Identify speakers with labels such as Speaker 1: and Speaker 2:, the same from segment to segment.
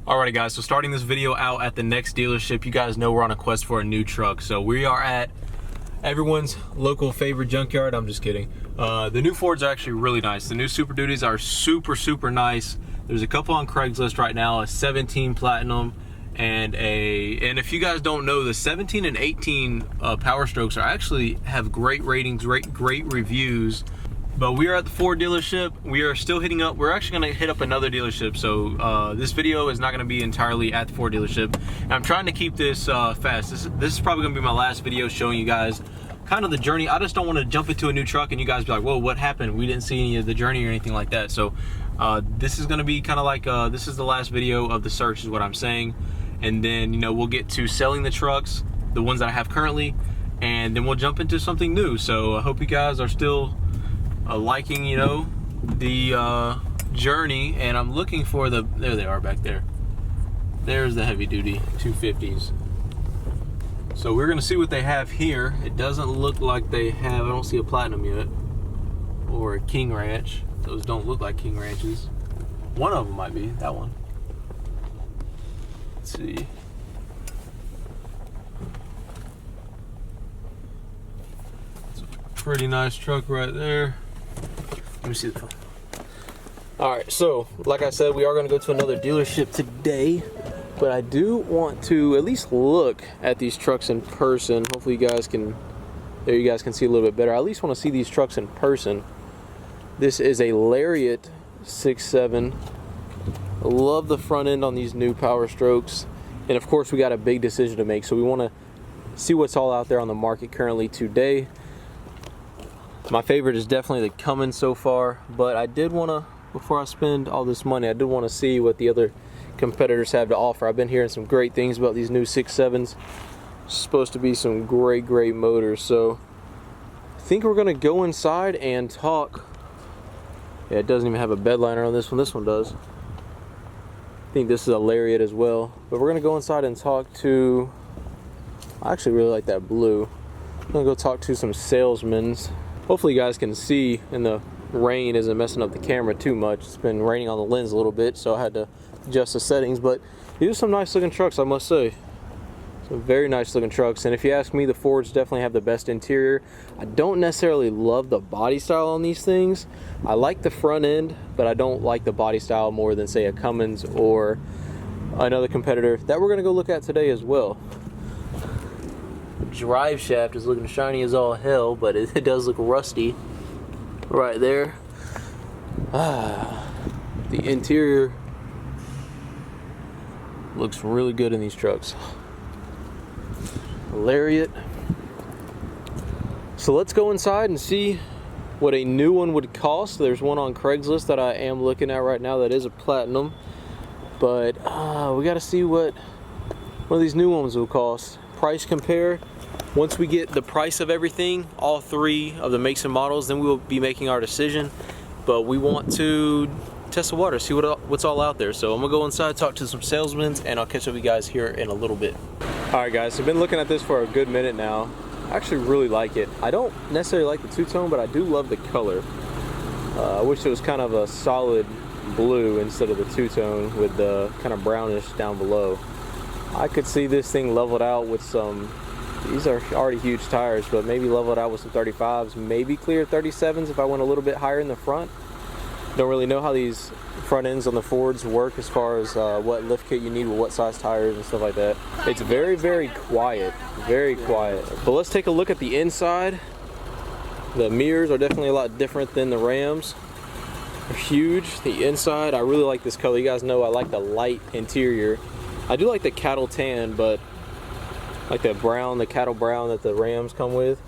Speaker 1: Alrighty guys, so starting this video out at the next dealership, you guys know we're on a quest for a new truck. So we are at everyone's local favorite junkyard. I'm just kidding. The new Fords are actually really nice. The new Super Duties are super nice. There's a couple on Craigslist right now, a 17 Platinum and if you guys don't know, the 17 and 18 Power Strokes are actually have great ratings, great reviews. But we are at the Ford dealership. We are still hitting up. We're actually gonna hit up another dealership. So this video is not gonna be entirely at the Ford dealership. And I'm trying to keep this fast. This is probably gonna be my last video showing you guys kind of the journey. I just don't want to jump into a new truck and you guys be like, whoa, what happened? We didn't see any of the journey or anything like that. So this is gonna be kind of like, this is the last video of the search is what I'm saying. And then, you know, we'll get to selling the trucks, the ones that I have currently, and then we'll jump into something new. So I hope you guys are still liking, you know, the journey. And I'm looking for the, there they are back there. There's the heavy duty 250s. So we're gonna see what they have here. It doesn't look like they have, I don't see a Platinum yet, or a King Ranch. Those don't look like King Ranches. One of them might be, that one. Let's see. It's a pretty nice truck right there. Let me see the phone. All right, so like I said, we are gonna go to another dealership today, but I do want to at least look at these trucks in person. Hopefully you guys can, there you guys can see a little bit better. I at least want to see these trucks in person. This is a Lariat 6.7. I love the front end on these new Power Strokes. And of course we got a big decision to make, so we want to see what's all out there on the market currently today. My favorite is definitely the Cummins so far, but I did want to, before I spend all this money, I did want to see what the other competitors have to offer. I've been hearing some great things about these new 6.7s. Supposed to be some great motors. So I think we're gonna go inside and talk. Yeah, it doesn't even have a bed liner on this one. This one does. I think this is a Lariat as well. But we're gonna go inside and talk to, I actually really like that blue. I'm gonna go talk to some salesmen. Hopefully you guys can see, and the rain isn't messing up the camera too much. It's been raining on the lens a little bit, so I had to adjust the settings. But these are some nice looking trucks, I must say. Some very nice looking trucks. And if you ask me, the Fords definitely have the best interior. I don't necessarily love the body style on these things. I like the front end, but I don't like the body style more than, say, a Cummins or another competitor that we're gonna go look at today as well. Drive shaft is looking shiny as all hell, but it does look rusty right there. The interior looks really good in these trucks. Lariat. So let's go inside and see what a new one would cost. There's one on Craigslist that I am looking at right now that is a Platinum, but we got to see what one of these new ones will cost. Price compare. Once we get the price of everything, all three of the makes and models, then we will be making our decision. But we want to test the water, see what's all out there. So I'm gonna go inside, talk to some salesmen, and I'll catch up with you guys here in a little bit. All right guys, so I've been looking at this for a good minute now. I actually really like it. I don't necessarily like the two-tone, but I do love the color. I wish it was kind of a solid blue instead of the two-tone with the kind of brownish down below. I could see this thing leveled out with some, these are already huge tires, but maybe level it out with some 35s, maybe clear 37s if I went a little bit higher in the front. Don't really know how these front ends on the Fords work as far as what lift kit you need with what size tires and stuff like that. It's very quiet, very quiet. But let's take a look at the inside. The mirrors are definitely a lot different than the Rams. They're huge. The inside, I really like this color. You guys know I like the light interior. I do like the cattle tan, but like the brown, the cattle brown that the Rams come with.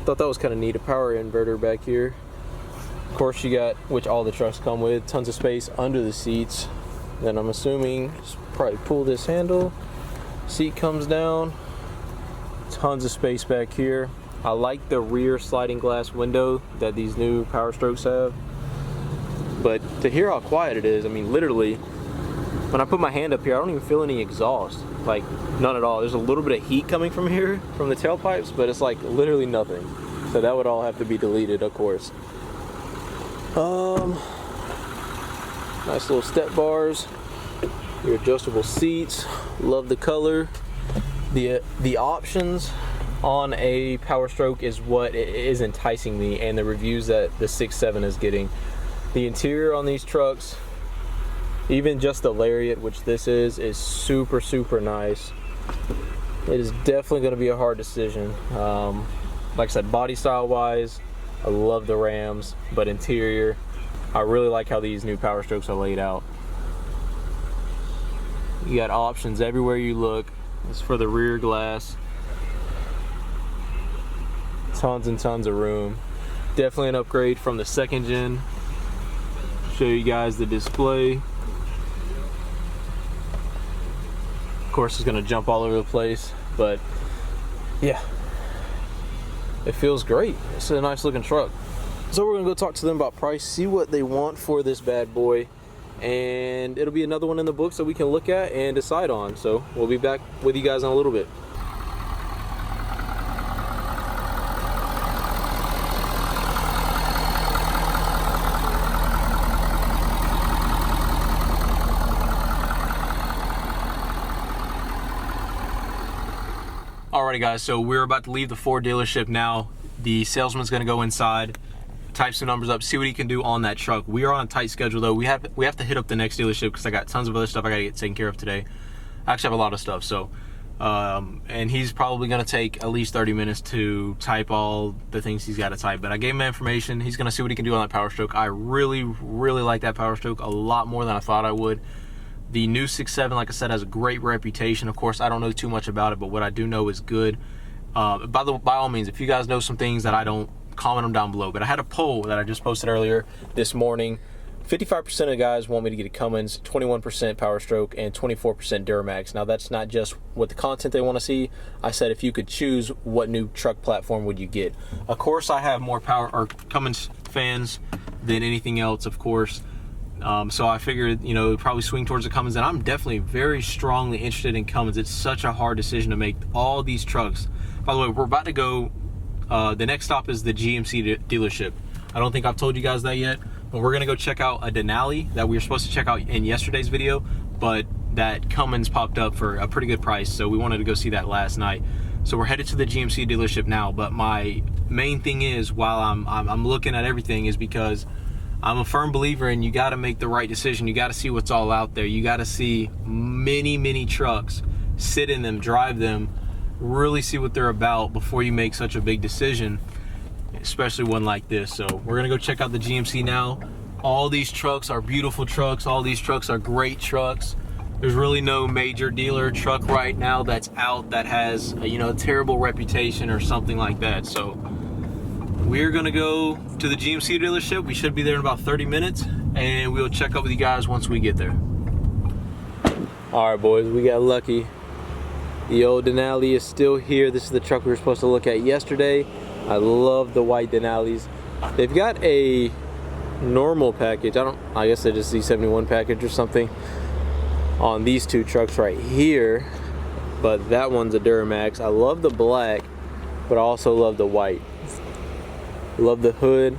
Speaker 1: Thought that was kind of neat. A power inverter back here. Of course you got, which all the trucks come with, tons of space under the seats. Then I'm assuming, just probably pull this handle, seat comes down, tons of space back here. I like the rear sliding glass window that these new Power Strokes have. But to hear how quiet it is, I mean literally, when I put my hand up here, I don't even feel any exhaust. Like, none at all. There's a little bit of heat coming from here, from the tailpipes, but it's like literally nothing. So that would all have to be deleted, of course. Nice little step bars. Your adjustable seats, love the color. The options on a Power Stroke is what is enticing me, and the reviews that the 6.7 is getting. The interior on these trucks, even just the Lariat, which this is super, super nice. It is definitely going to be a hard decision. Like I said, body style wise, I love the Rams, but interior, I really like how these new Power Strokes are laid out. You got options everywhere you look. It's for the rear glass. Tons and tons of room. Definitely an upgrade from the 2nd gen. Show you guys the display. Of course, it's gonna jump all over the place, but yeah, it feels great. It's a nice looking truck. So we're gonna go talk to them about price, see what they want for this bad boy, and it'll be another one in the books that we can look at and decide on. So we'll be back with you guys in a little bit. Alrighty guys, so we're about to leave the Ford dealership now. The salesman's gonna go inside, type some numbers up, see what he can do on that truck. We are on a tight schedule though. We have to hit up the next dealership because I got tons of other stuff I gotta get taken care of today. I actually have a lot of stuff, so and he's probably gonna take at least 30 minutes to type all the things he's got to type. But I gave him information. He's gonna see what he can do on that Power Stroke. I really, really like that Power Stroke a lot more than I thought I would. The new 6.7, like I said, has a great reputation. Of course, I don't know too much about it, but what I do know is good. By all means, if you guys know some things that I don't, comment them down below. But I had a poll that I just posted earlier this morning. 55% of the guys want me to get a Cummins, 21% Power Stroke, and 24% Duramax. Now, that's not just what the content they want to see. I said if you could choose, what new truck platform would you get? Of course, I have more Cummins fans than anything else, of course. So I figured, you know, probably swing towards the Cummins, and I'm definitely very strongly interested in Cummins. It's such a hard decision to make, all these trucks. By the way, we're about to go, the next stop is the GMC dealership. I don't think I've told you guys that yet, but we're gonna go check out a Denali that we were supposed to check out in yesterday's video, but that Cummins popped up for a pretty good price, so we wanted to go see that last night. So we're headed to the GMC dealership now, but my main thing is, while I'm looking at everything, is because I'm a firm believer in, you got to make the right decision. You got to see what's all out there. You got to see many trucks, sit in them, drive them, really see what they're about before you make such a big decision, especially one like this. So we're gonna go check out the GMC now. All these trucks are beautiful trucks. All these trucks are great trucks. There's really no major dealer truck right now that's out that has a, you know, terrible reputation or something like that. So we're gonna go to the GMC dealership. We should be there in about 30 minutes, and we'll check up with you guys once we get there. All right, boys, we got lucky. The old Denali is still here. This is the truck we were supposed to look at yesterday. I love the white Denalis. They've got a normal package. I guess they just Z71 package or something on these two trucks right here, but that one's a Duramax. I love the black, but I also love the white. Love the hood.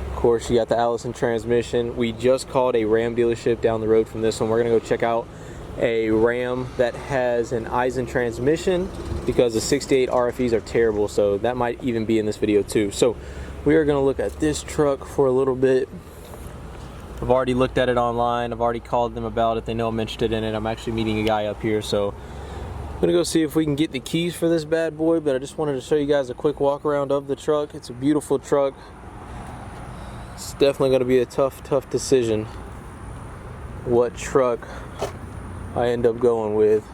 Speaker 1: Of course, you got the Allison transmission. We just called a Ram dealership down the road from this one. We're gonna go check out a Ram that has an Allison transmission, because the 68 RFEs are terrible, so that might even be in this video too. So we are gonna look at this truck for a little bit. I've already looked at it online. I've already called them about it. They know I'm interested in it. I'm actually meeting a guy up here, so I'm gonna go see if we can get the keys for this bad boy. But I just wanted to show you guys a quick walk around of the truck. It's a beautiful truck. It's definitely gonna be a tough decision what truck I end up going with.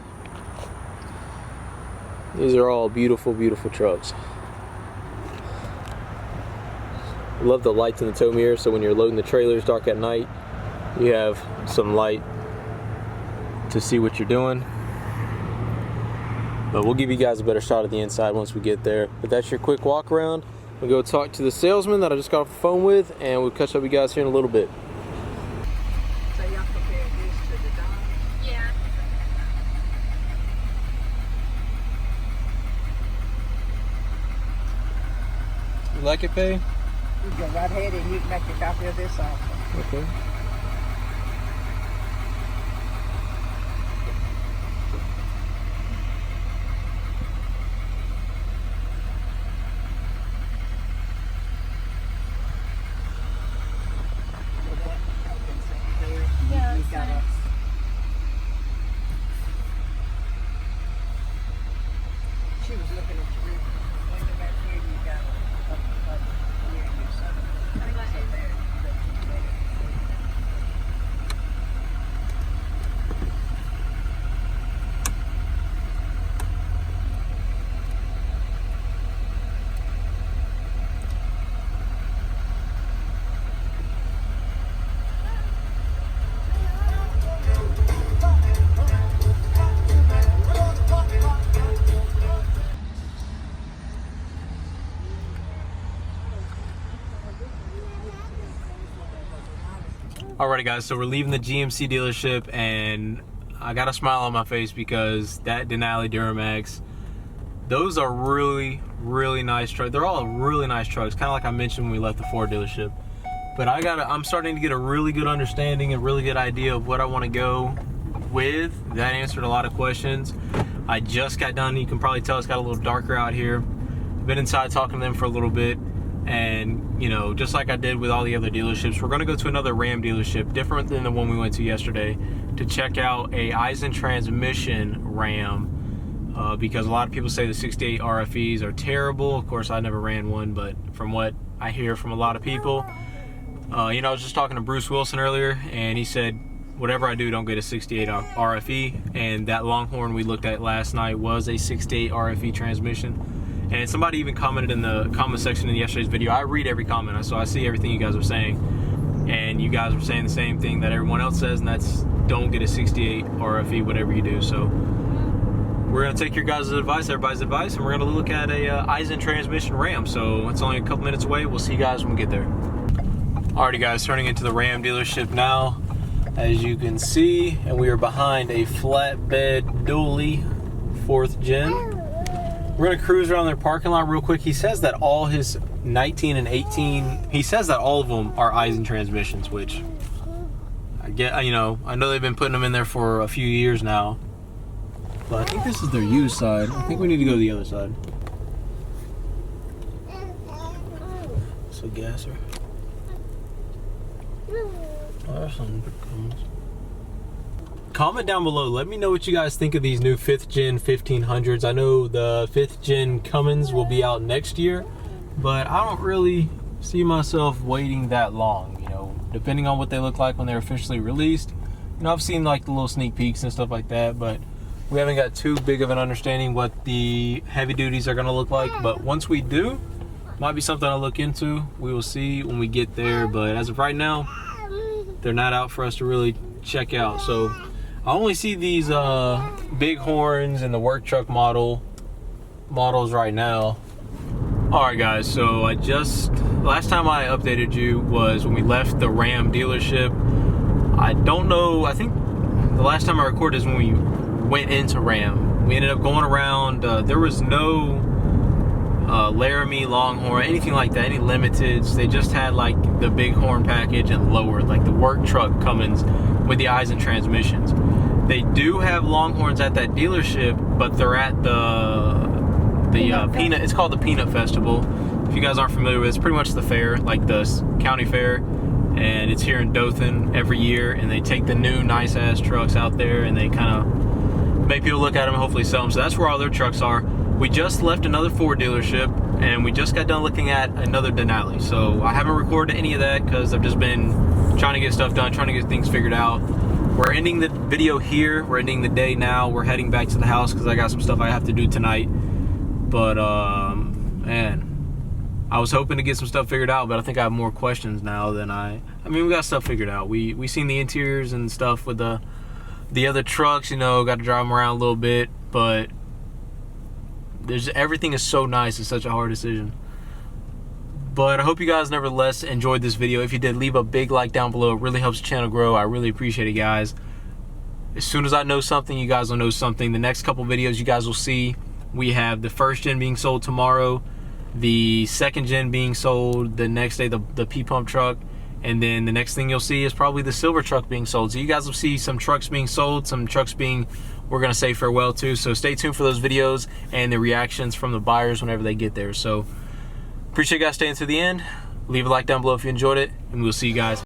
Speaker 1: These are all beautiful trucks. Love the lights in the tow mirror, so when you're loading the trailers dark at night, you have some light to see what you're doing. But we'll give you guys a better shot of the inside once we get there. But that's your quick walk around. We'll go talk to the salesman that I just got off the phone with, and we'll catch up with you guys here in a little bit.
Speaker 2: So y'all compared this to the Dodge?
Speaker 3: Yeah.
Speaker 1: You like it, Faye?
Speaker 2: You go right ahead and you can make a copy of this also.
Speaker 1: Okay. Alrighty guys, so we're leaving the GMC dealership and I got a smile on my face because that Denali Duramax, those are really nice trucks. They're all really nice trucks, kind of like I mentioned when we left the Ford dealership. But I'm starting to get a really good understanding and really good idea of what I want to go with. That answered a lot of questions. I just got done, you can probably tell it's got a little darker out here. Been inside talking to them for a little bit, and you know, just like I did with all the other dealerships, we're gonna go to another Ram dealership, different than the one we went to yesterday, to check out a Allison transmission Ram, because a lot of people say the 68 RFEs are terrible. Of course, I never ran one, but from what I hear from a lot of people, you know, I was just talking to Bruce Wilson earlier, and he said, whatever I do, don't get a 68 RFE, and that Longhorn we looked at last night was a 68 RFE transmission. And somebody even commented in the comment section in yesterday's video. I read every comment, so I see everything you guys are saying, and you guys were saying the same thing that everyone else says, and that's don't get a 68 RFE whatever you do. So we're gonna take your guys' advice, everybody's advice, and we're gonna look at a Allison transmission Ram. So it's only a couple minutes away. We'll see you guys when we get there. Alrighty guys, turning into the Ram dealership now, as you can see, and we are behind a flatbed dually 4th gen. We're gonna cruise around their parking lot real quick. He says that all his 19 and 18, he says that all of them are Allison transmissions, which I get, you know, I know they've been putting them in there for a few years now, but I think this is their used side. I think we need to go to the other side. So gasser. Oh, there's some cones. Comment down below, let me know what you guys think of these new 5th gen 1500s. I know the 5th gen Cummins will be out next year, but I don't really see myself waiting that long, you know, depending on what they look like when they're officially released. You know, I've seen like the little sneak peeks and stuff like that, but we haven't got too big of an understanding what the heavy duties are gonna look like. But once we do, might be something I'll look into. We will see when we get there, but as of right now, they're not out for us to really check out. So I only see these big horns and the work truck models right now. Alright guys, so last time I updated you was when we left the Ram dealership. I don't know, I think the last time I recorded is when we went into Ram. We ended up going around, there was no Laramie, Longhorn, anything like that, any limiteds. They just had like the big horn package and lower, like the work truck Cummins with the Allison transmissions. They do have Longhorns at that dealership, but they're at the Peanut, it's called the Peanut Festival. If you guys aren't familiar with it, it's pretty much the fair, like the county fair, and it's here in Dothan every year, and they take the new nice ass trucks out there and they kind of make people look at them and hopefully sell them. So that's where all their trucks are. We just left another Ford dealership and we just got done looking at another Denali. So I haven't recorded any of that because I've just been trying to get stuff done, trying to get things figured out. We're ending the video here. We're ending the day now. We're heading back to the house because I got some stuff I have to do tonight. But man, I was hoping to get some stuff figured out, but I think I have more questions now than I mean, we got stuff figured out. We seen the interiors and stuff with the other trucks, you know, got to drive them around a little bit, but everything is so nice. It's such a hard decision. But I hope you guys nevertheless enjoyed this video. If you did, leave a big like down below. It really helps the channel grow. I really appreciate it, guys. As soon as I know something, you guys will know something. The next couple videos you guys will see, we have the 1st gen being sold tomorrow, the 2nd gen being sold the next day, the P-pump truck, and then the next thing you'll see is probably the silver truck being sold. So you guys will see some trucks being sold, some trucks we're gonna say farewell to. So stay tuned for those videos and the reactions from the buyers whenever they get there. So appreciate you guys staying to the end. Leave a like down below if you enjoyed it, and we'll see you guys.